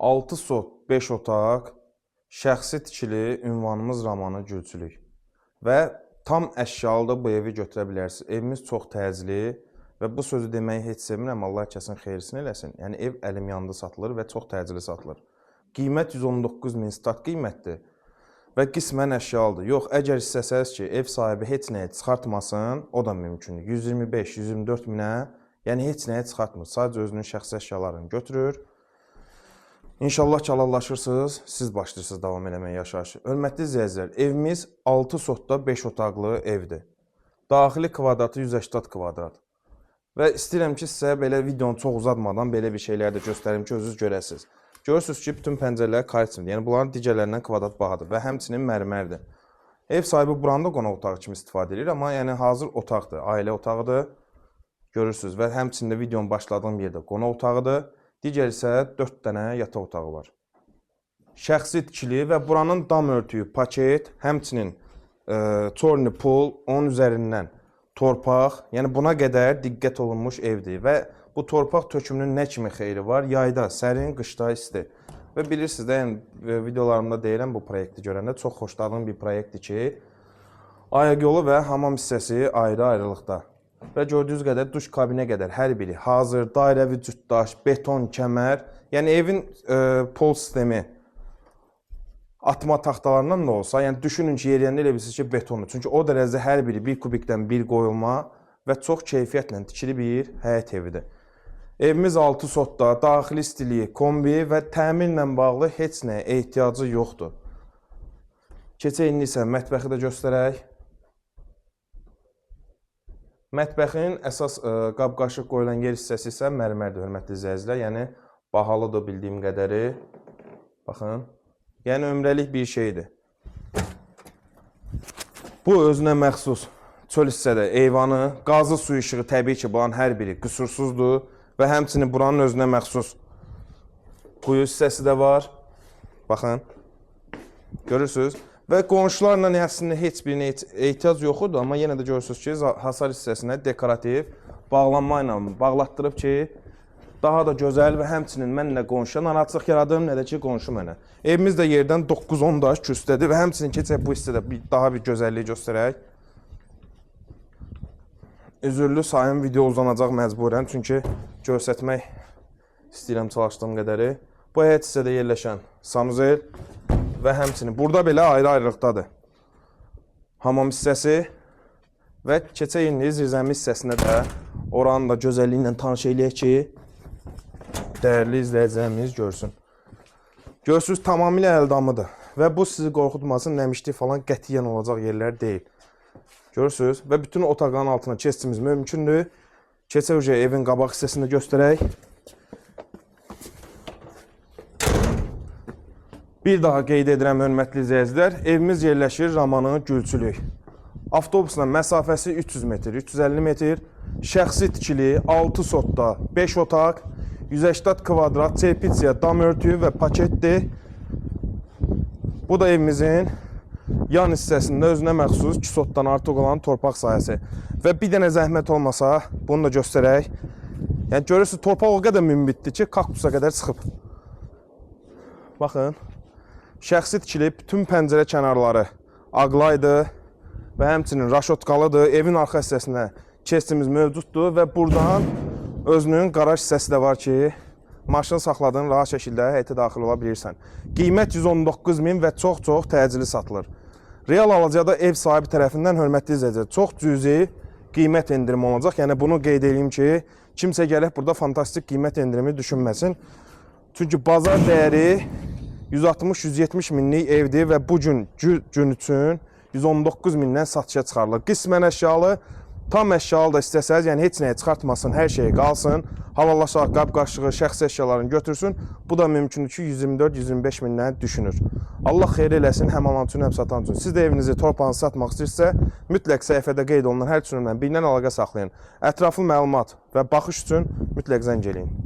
6 sot, 5 otaq, şəxsi tikili, ünvanımız Ramanı Gülçülük. Və tam əşyalıdır, bu evi götürə bilərsiniz. Evimiz çox təcili və bu sözü deməyi heç sevmirəm, Allah kəsin xeyrisini eləsin. Yəni ev əlim yanında satılır və çox təcili satılır. Qiymət 119.000 start qiymətdir və qismən əşyalıdır. Yox, əgər istəsəz ki, ev sahibi heç nəyə çıxartmasın, o da mümkündür. 125-124 minə, yəni heç nəyə çıxartmır. Sadəcə özünün şəxsi əşyalarını götürür. İnşallah ki, alallaşırsınız, siz başlayırsınız davam eləməyə yaşayışı. Hörmətli izləyicilər, evimiz 6 sotda 5 otaqlı evdir. Daxili kvadratı 180 kvadrat. Və istəyirəm ki, sizə belə videonu çox uzatmadan belə bir şeylər də göstərim ki, özünüz görəsiniz. Görürsünüz ki, bütün pəncərələr kartsimdir. Yəni, bunların digərlərindən kvadrat bahadır və həmçinin mərmərdir. Ev sahibi buranı da qonaq otağı kimi istifadə edir, amma yəni hazır otaqdır, ailə otağıdır. Görürsünüz və həmçində videonun başladığım yerdə qonaq otağıdır. Digər isə 4 dənə yataq otağı var. Şəxsi tikili və buranın dam örtüyü, paket, həmçinin torni pul, onun üzərindən torpaq, yəni buna qədər diqqət olunmuş evdir və bu torpaq tökümünün nə kimi xeyri var? Yayda, sərin, qışda isti. Və bilirsiniz də, yəni, videolarımda deyirəm bu proyekti görəndə çox xoşladığım bir proyektdir ki, ayaq yolu və hamam hissəsi ayrı-ayrılıqda. Və gördüyünüz qədər duş kabinə qədər hər biri hazır, dairəvi cütdaş, beton, kəmər, yəni evin pol sistemi atma taxtalarından da olsa, yəni düşünün ki, yeriyəndə elə bilirsiniz ki, betondur. Çünki o dərəcədə hər biri bir kubikdən bir qoyulma və çox keyfiyyətlə tikili bir həyət evidir. Evimiz 6 sotda, daxili istiliyi, kombi və təmirlə bağlı heç nəyə ehtiyacı yoxdur. Keçək indi isə mətbəxi də göstərək. Mətbəxin əsas qab-qaşıq qoyulan yer hissəsi isə mərmərdir, hörmətli izləyicilər. Yəni, bahalıdır bildiyim qədəri. Baxın. Yəni, ömrəlik bir şeydir. Bu, özünə məxsus çöl hissədə eyvanı, qazı su işığı təbii ki, buranın hər biri qüsursuzdur və həmçinin buranın özünə məxsus quyu hissəsi də var. Baxın. Görürsünüz. Və qonşularla əslində heç birinə ehtiyac yoxdur, amma yenə də görürsünüz ki, hasar hissəsinə dekorativ bağlanma ilə bağlatdırıb ki, daha da gözəl və həmçinin mən nə qonşuya narahatlıq yaradım, nə də ki, qonşu mənə. Evimiz də yerdən 9-10 daş küstədir və həmçinin keçək bu hissədə daha bir gözəllik göstərək. Üzürlü sayım video uzanacaq məcburən, çünki göstərmək istəyirəm çalışdığım qədəri. Bu həyət hissədə yerləşən sanuzel və həmçinin burada belə ayrı-ayrılıqdadır. Hamam hissəsi və keçək indi zirzəmi hissəsində də oranın da gözəlliyi ilə tanış eləyək ki, dəyərli izləyicilərimiz görsün. Görürsünüz, tamamilə əldamıdır və bu sizi qorxutmasın, nəmişlik falan qətiyyən olacaq yerlər deyil. Görürsünüz və bütün otaqların altına keçdiyimiz mümkündür. Keçək evin qabaq hissəsində göstərək. Bir daha qeyd edirəm, hörmətli izləyicilər, evimiz yerləşir Ramanı Gülçülük. Avtobusla məsafəsi 300 metr, 350 metr, şəxsi tikili, 6 sotda, 5 otaq, 180 kvadrat, çerpisiya, dam örtüyü və paketdir. Bu da evimizin yan hissəsində özünə məxsus 2 sotdan artıq olan torpaq sahəsi. Və bir dənə zəhmət olmasa, bunu da göstərək. Yəni, görürsünüz, torpaq o qədər münbitdir ki, kaktusa qədər çıxıb. Baxın. Şəxsi tikilib, bütün pəncərə kənarları ağlaydı və həmçinin raşotkalıdır. Evin arxa hissəsinə keçdiyimiz mövcuddur və buradan özünün qaraj hissəsi də var ki, maşın saxladığın rahat şəkildə həyətə daxil ola bilirsən. Qiymət 119.000 və çox-çox təcili satılır. Real alıcıda ev sahibi tərəfindən, hörmətli izləyicilər, çox cüzi qiymət endirimi olacaq. Yəni, bunu qeyd edeyim ki, kimsə gələk burada fantastik qiymət endirimi düşünməsin. Çünki bazar dəyəri 160-170 minlik evdir və bu gün üçün 119 mindən satışa çıxarılır. Qismən əşyalı, tam əşyalı da istəsəz, yəni heç nəyə çıxartmasın, hər şey qalsın, halallaşaq, qab-qaşığı, şəxsi əşyalarını götürsün. Bu da mümkündür ki, 124-125 mindən düşünür. Allah xeyir eləsin, həm alan üçün, həm satan üçün. Siz də evinizi, torpağınızı satmaq istəyirsə, mütləq səhifədə qeyd olunan hər üçündən birindən əlaqə saxlayın. Ətraflı məlumat və baxış üçün mütləq zəng eləyin.